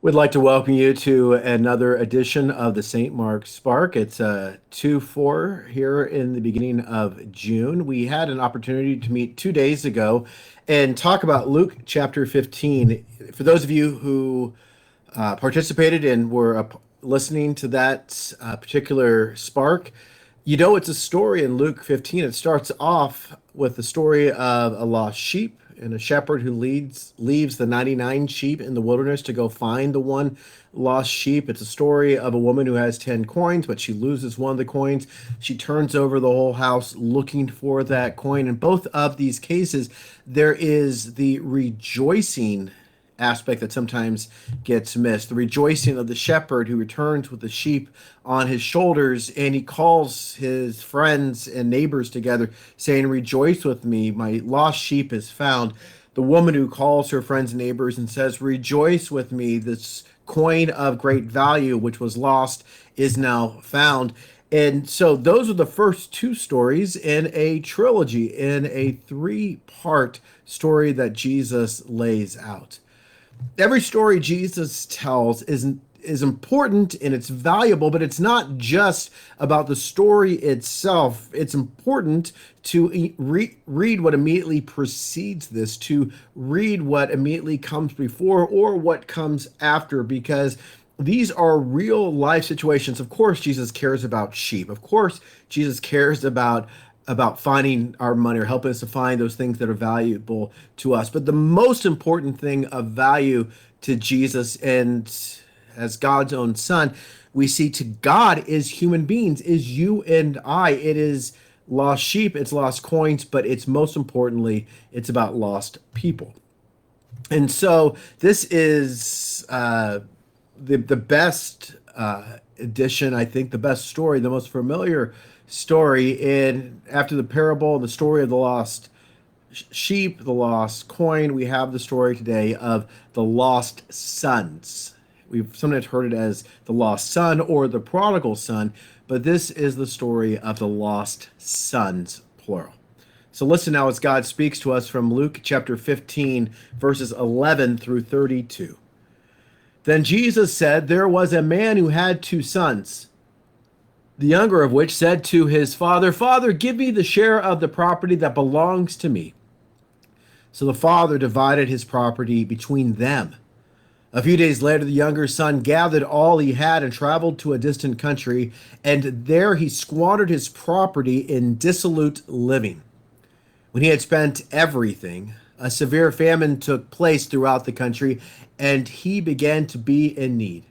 We'd like to welcome you to another edition of the St. Mark's Spark. It's 2-4 here in the beginning of June. We had an opportunity to meet 2 days ago and talk about Luke chapter 15. For those of you who participated and were listening to that particular Spark, you know it's a story in Luke 15. It starts off with the story of a lost sheep and a shepherd who leaves the 99 sheep in the wilderness to go find the one lost sheep. It's a story of a woman who has 10 coins, but she loses one of the coins. She turns over the whole house looking for that coin. In both of these cases, there is the rejoicing aspect that sometimes gets missed. The rejoicing of the shepherd who returns with the sheep on his shoulders, and he calls his friends and neighbors together, saying, "Rejoice with me, my lost sheep is found." The woman who calls her friends and neighbors and says, "Rejoice with me, this coin of great value, which was lost, is now found." And so those are the first two stories in a trilogy, in a three-part story that Jesus lays out. Every story Jesus tells is important and it's valuable, but it's not just about the story itself. It's important to read what immediately precedes this, to read what immediately comes before or what comes after, because these are real life situations. Of course, Jesus cares about sheep. Of course, Jesus cares about finding our money or helping us to find those things that are valuable to us. But the most important thing of value to Jesus and as God's own son, we see to God is human beings, is you and I. It is lost sheep, it's lost coins, but it's most importantly, it's about lost people. And so this is the best edition, I think, the best story, the most familiar story in after the parable, the story of the lost sheep, the lost coin. We have the story today of the lost sons. We've sometimes heard it as the lost son or the prodigal son, but this is the story of the lost sons, plural. So listen now as God speaks to us from Luke chapter 15, verses 11 through 32. Then Jesus said, "There was a man who had two sons. The younger of which said to his father, 'Father, give me the share of the property that belongs to me.' So the father divided his property between them. A few days later, the younger son gathered all he had and traveled to a distant country, and there he squandered his property in dissolute living. When he had spent everything, a severe famine took place throughout the country, and he began to be in need.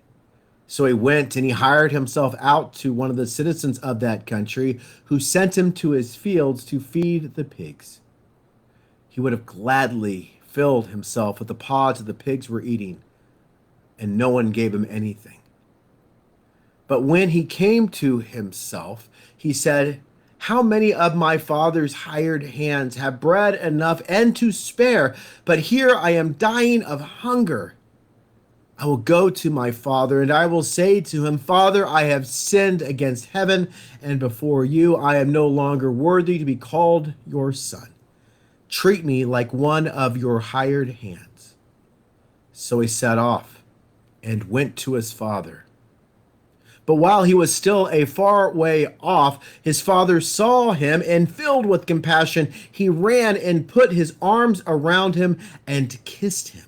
So he went and he hired himself out to one of the citizens of that country, who sent him to his fields to feed the pigs. He would have gladly filled himself with the pods that the pigs were eating, and no one gave him anything. But when he came to himself, he said, 'How many of my father's hired hands have bread enough and to spare, but here I am dying of hunger. I will go to my father, and I will say to him, Father, I have sinned against heaven and before you. I am no longer worthy to be called your son. Treat me like one of your hired hands.' So he set off and went to his father. But while he was still a far way off, his father saw him, and filled with compassion, he ran and put his arms around him and kissed him.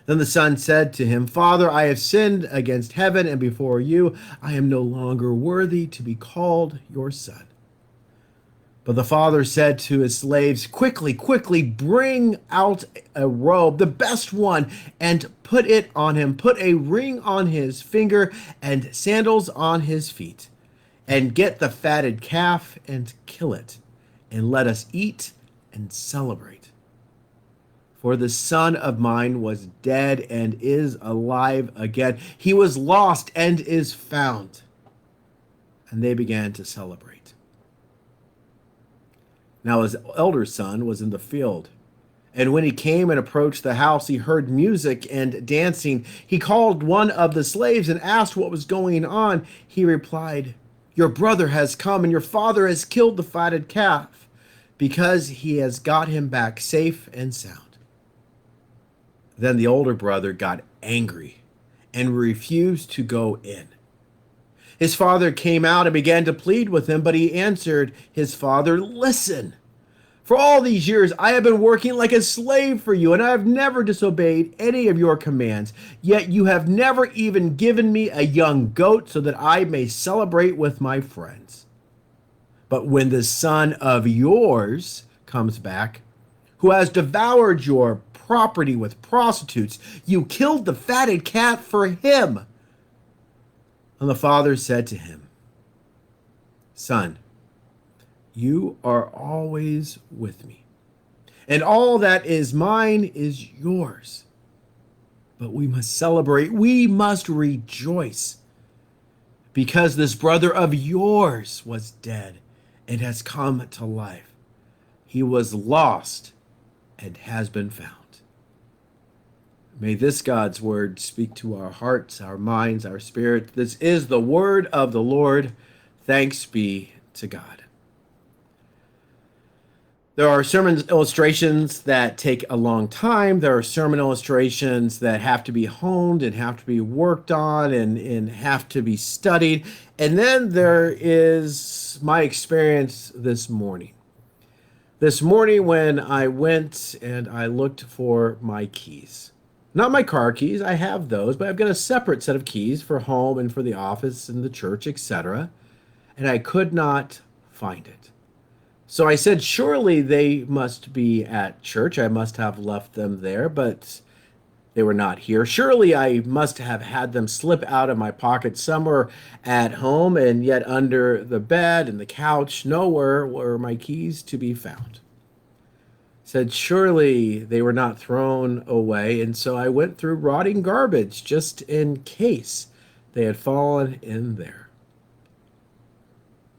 Then the son said to him, 'Father, I have sinned against heaven and before you. I am no longer worthy to be called your son.' But the father said to his slaves, 'Quickly, quickly, bring out a robe, the best one, and put it on him. Put a ring on his finger and sandals on his feet. And get the fatted calf and kill it. And let us eat and celebrate. For the son of mine was dead and is alive again. He was lost and is found.' And they began to celebrate. Now his elder son was in the field. And when he came and approached the house, he heard music and dancing. He called one of the slaves and asked what was going on. He replied, 'Your brother has come, and your father has killed the fatted calf, because he has got him back safe and sound.' Then the older brother got angry and refused to go in. His father came out and began to plead with him, but he answered his father, "Listen, for all these years I have been working like a slave for you, and I have never disobeyed any of your commands. Yet you have never even given me a young goat so that I may celebrate with my friends. But when the son of yours comes back, who has devoured your property with prostitutes, you killed the fatted calf for him." And the father said to him, "Son, you are always with me, and all that is mine is yours. But we must celebrate, we must rejoice, because this brother of yours was dead and has come to life. He was lost and has been found." May this God's word speak to our hearts, our minds, our spirit. This is the word of the Lord. Thanks be to God. There are sermon illustrations that take a long time. There are sermon illustrations that have to be honed and have to be worked on and have to be studied. And then there is my experience this morning. This morning when I went and I looked for my keys. Not my car keys, I have those, but I've got a separate set of keys for home and for the office and the church, etc. And I could not find it. So I said, surely they must be at church. I must have left them there, but they were not here. Surely I must have had them slip out of my pocket somewhere at home, and yet under the bed and the couch, nowhere were my keys to be found. Said, surely they were not thrown away. And so I went through rotting garbage just in case they had fallen in there.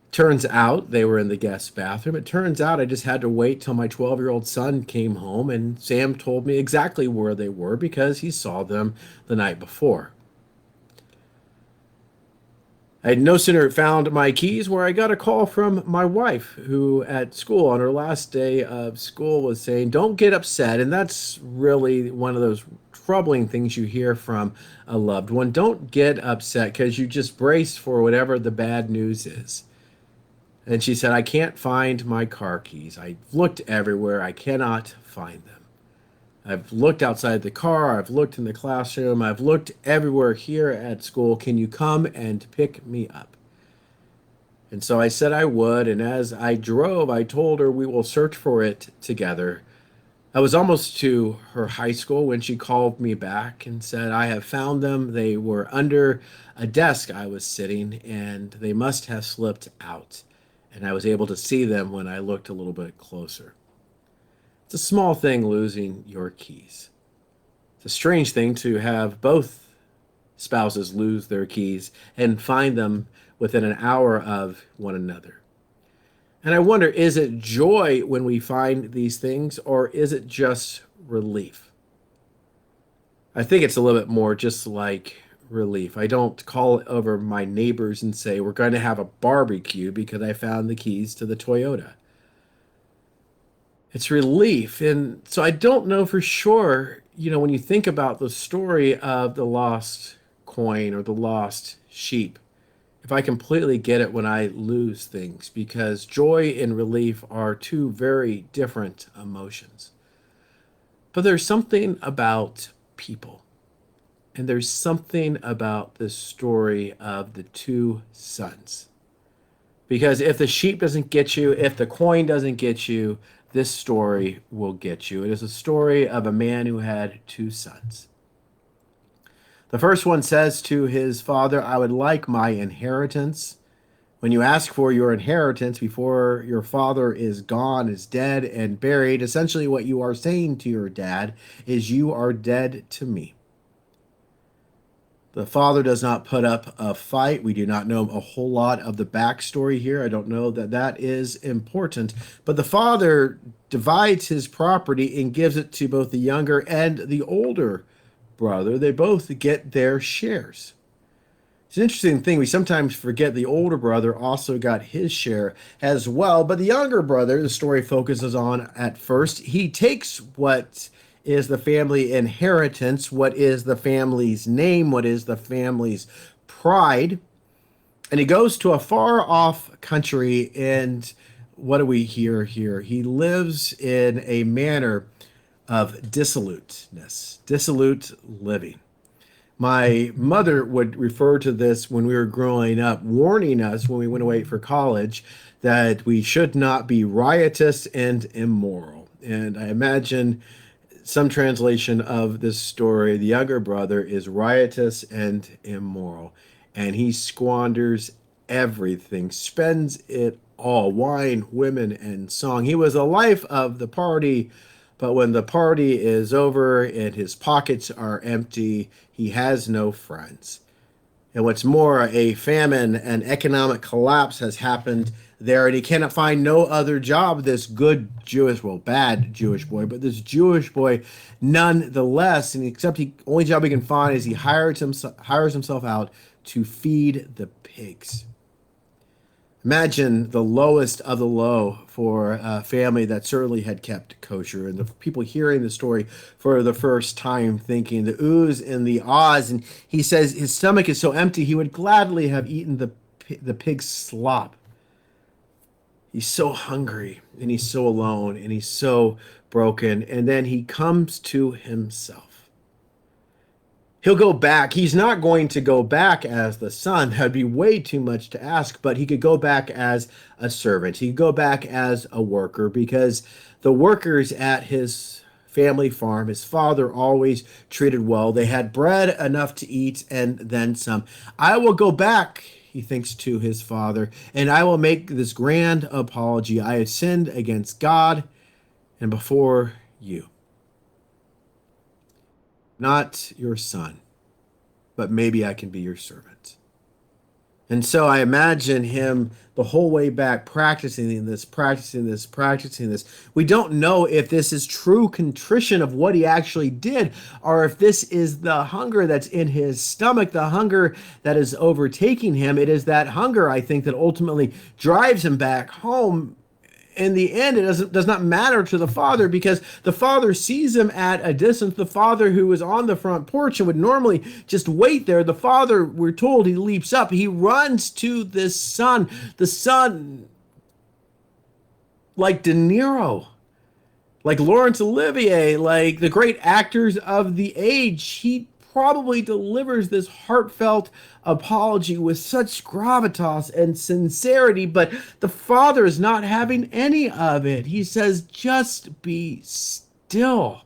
Turns out they were in the guest bathroom. It turns out I just had to wait till my 12-year-old son came home, and Sam told me exactly where they were because he saw them the night before. I had no sooner found my keys where I got a call from my wife, who at school on her last day of school was saying, "Don't get upset." And that's really one of those troubling things you hear from a loved one. Don't get upset, because you just brace for whatever the bad news is. And she said, "I can't find my car keys. I've looked everywhere. I cannot find them. I've looked outside the car. I've looked in the classroom. I've looked everywhere here at school. Can you come and pick me up?" And so I said I would. And as I drove, I told her we will search for it together. I was almost to her high school when she called me back and said, "I have found them. They were under a desk I was sitting, and they must have slipped out. And I was able to see them when I looked a little bit closer." It's a small thing, losing your keys. It's a strange thing to have both spouses lose their keys and find them within an hour of one another. And I wonder, is it joy when we find these things, or is it just relief? I think it's a little bit more just like relief. I don't call over my neighbors and say, "We're going to have a barbecue because I found the keys to the Toyota." It's relief. And so I don't know for sure, when you think about the story of the lost coin or the lost sheep, if I completely get it when I lose things, because joy and relief are two very different emotions. But there's something about people. And there's something about this story of the two sons. Because if the sheep doesn't get you, if the coin doesn't get you, this story will get you. It is a story of a man who had two sons. The first one says to his father, "I would like my inheritance." When you ask for your inheritance before your father is gone, is dead and buried, essentially what you are saying to your dad is, "You are dead to me." The father does not put up a fight. We do not know a whole lot of the backstory here. I don't know that that is important. But the father divides his property and gives it to both the younger and the older brother. They both get their shares. It's an interesting thing. We sometimes forget the older brother also got his share as well. But the younger brother, the story focuses on at first, he takes what is the family inheritance? What is the family's name? What is the family's pride? And he goes to a far off country, and what do we hear here? He lives in a manner of dissoluteness, dissolute living. My mother would refer to this when we were growing up, warning us when we went away for college that we should not be riotous and immoral. And I imagine some translation of this story, the younger brother is riotous and immoral, and he squanders everything, spends it all, wine, women, and song. He was the life of the party, but when the party is over and his pockets are empty, he has no friends. And what's more, a famine and economic collapse has happened there, and he cannot find no other job. This good Jewish, well, bad Jewish boy, but this Jewish boy, nonetheless, and except he only job he can find is he hires himself out to feed the pigs. Imagine the lowest of the low for a family that certainly had kept kosher, and the people hearing the story for the first time thinking the oohs and the ahs. And he says his stomach is so empty he would gladly have eaten the pig's slop. He's so hungry, and he's so alone, and he's so broken. And then he comes to himself. He'll go back. He's not going to go back as the son. That'd be way too much to ask, but he could go back as a servant. He could go back as a worker, because the workers at his family farm, his father always treated well. They had bread enough to eat and then some. I will go back, he thinks to his father, and I will make this grand apology. I have sinned against God and before you. Not your son, but maybe I can be your servant. And so I imagine him the whole way back practicing this. We don't know if this is true contrition of what he actually did, or if this is the hunger that's in his stomach, the hunger that is overtaking him. It is that hunger, I think, that ultimately drives him back home. In the end, it does not matter to the father, because the father sees him at a distance. The father who is on the front porch and would normally just wait there, the father, we're told, he leaps up. He runs to this son. The son, like De Niro, like Laurence Olivier, like the great actors of the age, he probably delivers this heartfelt apology with such gravitas and sincerity, but the father is not having any of it. He says, just be still.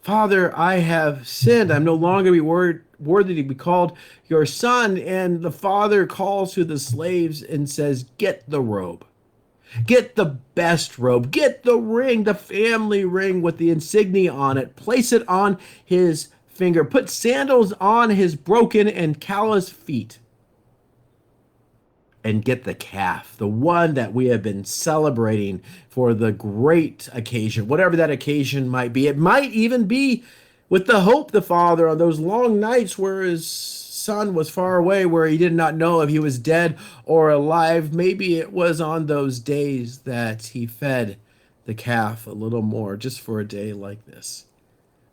Father, I have sinned. I'm no longer worthy to be called your son. And the father calls to the slaves and says, get the robe. Get the best robe. Get the ring, the family ring with the insignia on it. Place it on his finger. Put sandals on his broken and calloused feet. And get the calf, the one that we have been celebrating for the great occasion, whatever that occasion might be. It might even be with the hope the father on those long nights where his son was far away, where he did not know if he was dead or alive. Maybe it was on those days that he fed the calf a little more, just for a day like this.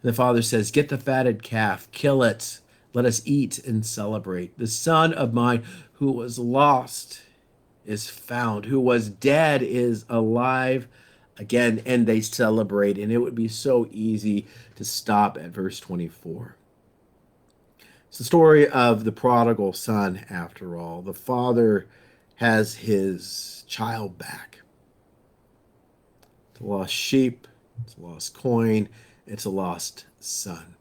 And the father says, get the fatted calf, kill it, let us eat and celebrate. The son of mine who was lost is found, who was dead is alive again, and they celebrate. And it would be so easy to stop at verse 24. It's the story of the prodigal son, after all. The father has his child back. It's a lost sheep, it's a lost coin, it's a lost son.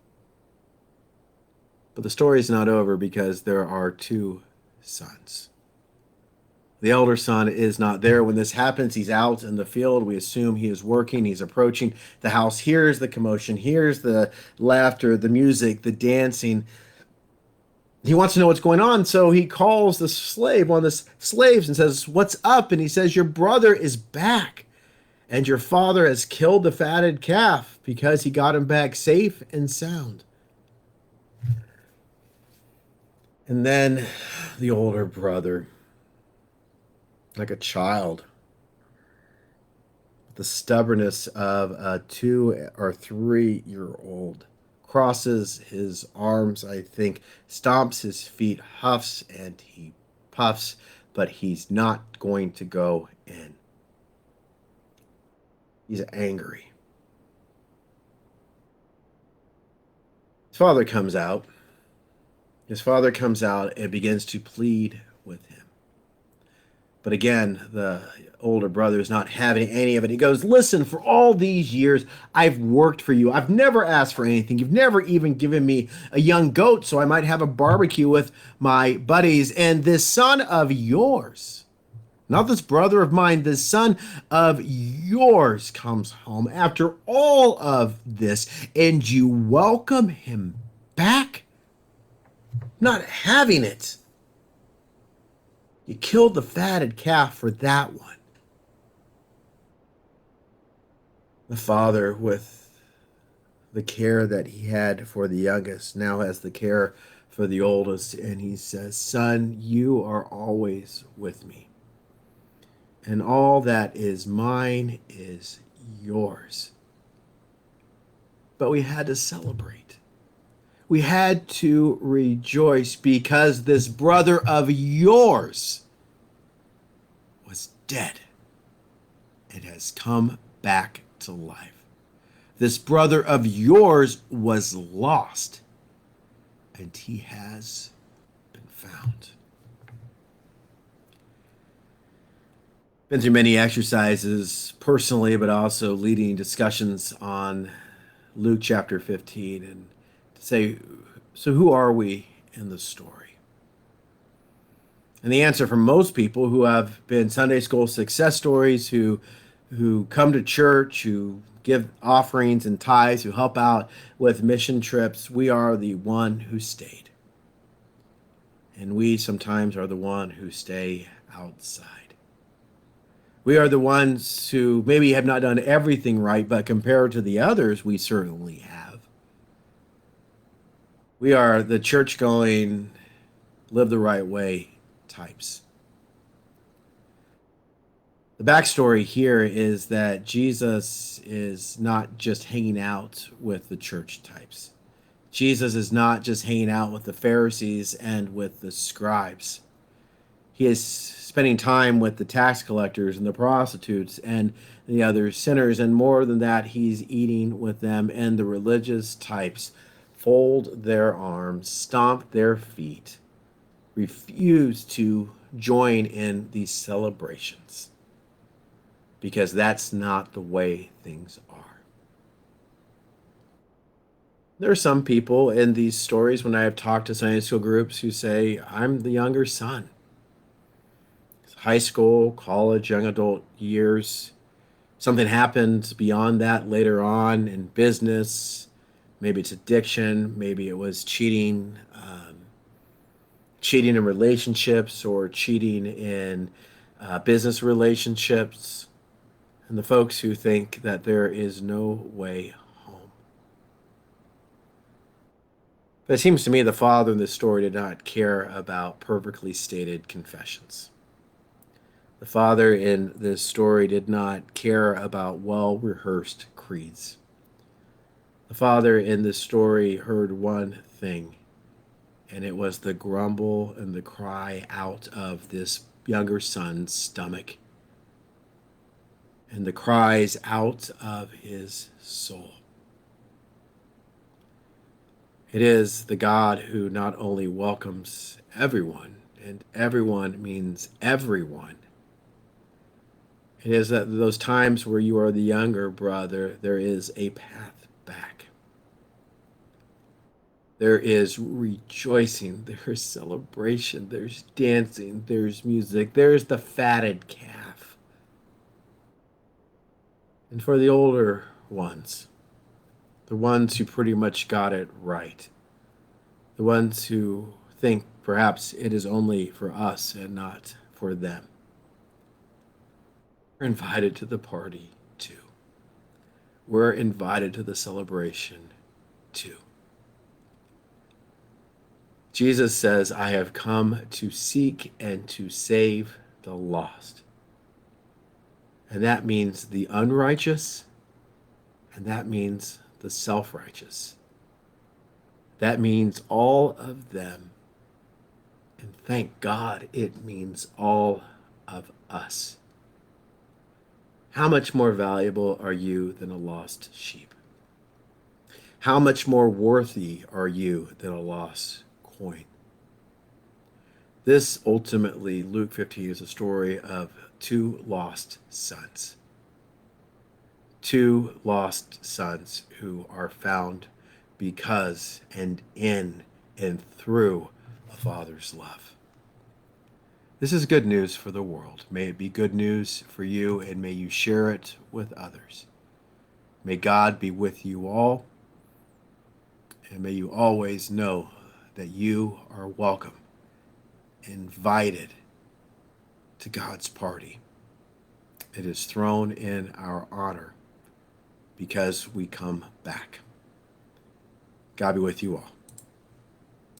But the story is not over, because there are two sons. The elder son is not there when this happens. He's out in the field. We assume he is working. He's approaching the house. Here's the commotion. Here's the laughter, the music, the dancing. He wants to know what's going on, so he calls the slave, one of the slaves, and says, what's up? And he says, your brother is back, and your father has killed the fatted calf because he got him back safe and sound. And then the older brother, like a child, the stubbornness of a 2 or 3 year old. Crosses his arms, I think, stomps his feet, huffs and he puffs, but he's not going to go in. He's angry. His father comes out. His father comes out and begins to plead with him. But again, the older brother is not having any of it. He goes, listen, for all these years, I've worked for you. I've never asked for anything. You've never even given me a young goat so I might have a barbecue with my buddies. And this son of yours, not this brother of mine, this son of yours comes home after all of this, and you welcome him back? Not having it. You killed the fatted calf for that one. The father, with the care that he had for the youngest, now has the care for the oldest, and he says, son, you are always with me. And all that is mine is yours. But we had to celebrate. We had to rejoice because this brother of yours was dead and has come back to life. This brother of yours was lost and he has been found. Been through many exercises personally, but also leading discussions on Luke chapter 15 and to say, so who are we in the story? And the answer for most people who have been Sunday school success stories, who come to church, who give offerings and tithes, who help out with mission trips, we are the one who stayed. And we sometimes are the one who stay outside. We are the ones who maybe have not done everything right, but compared to the others, we certainly have. We are the church-going, live the right way types. The backstory here is that Jesus is not just hanging out with the church types. Jesus is not just hanging out with the Pharisees and with the scribes. He is spending time with the tax collectors and the prostitutes and the other sinners. And more than that, he's eating with them. And the religious types fold their arms, stomp their feet, refuse to join in these celebrations because that's not the way things are. There are some people in these stories when I have talked to Sunday school groups who say, I'm the younger son. High school, college, young adult years. Something happens beyond that later on in business. Maybe it's addiction. Maybe it was cheating in relationships or cheating in business relationships. And the folks who think that there is no way home. But it seems to me the father in this story did not care about perfectly stated confessions. The father in this story did not care about well-rehearsed creeds. The father in this story heard one thing, and it was the grumble and the cry out of this younger son's stomach, and the cries out of his soul. It is the God who not only welcomes everyone, and everyone means everyone. It is that those times where you are the younger brother, there is a path back. There is rejoicing, there's celebration, there's dancing, there's music, there's the fatted calf. And for the older ones, the ones who pretty much got it right, the ones who think perhaps it is only for us and not for them, we're invited to the party too. We're invited to the celebration too. Jesus says, I have come to seek and to save the lost. And that means the unrighteous, and that means the self-righteous. That means all of them. And thank God it means all of us. How much more valuable are you than a lost sheep? How much more worthy are you than a lost coin? This ultimately, Luke 15, is a story of two lost sons. Two lost sons who are found because and in and through a father's love. This is good news for the world. May it be good news for you, and may you share it with others. May God be with you all, and may you always know that you are welcome, invited to God's party. It is thrown in our honor because we come back. God be with you all.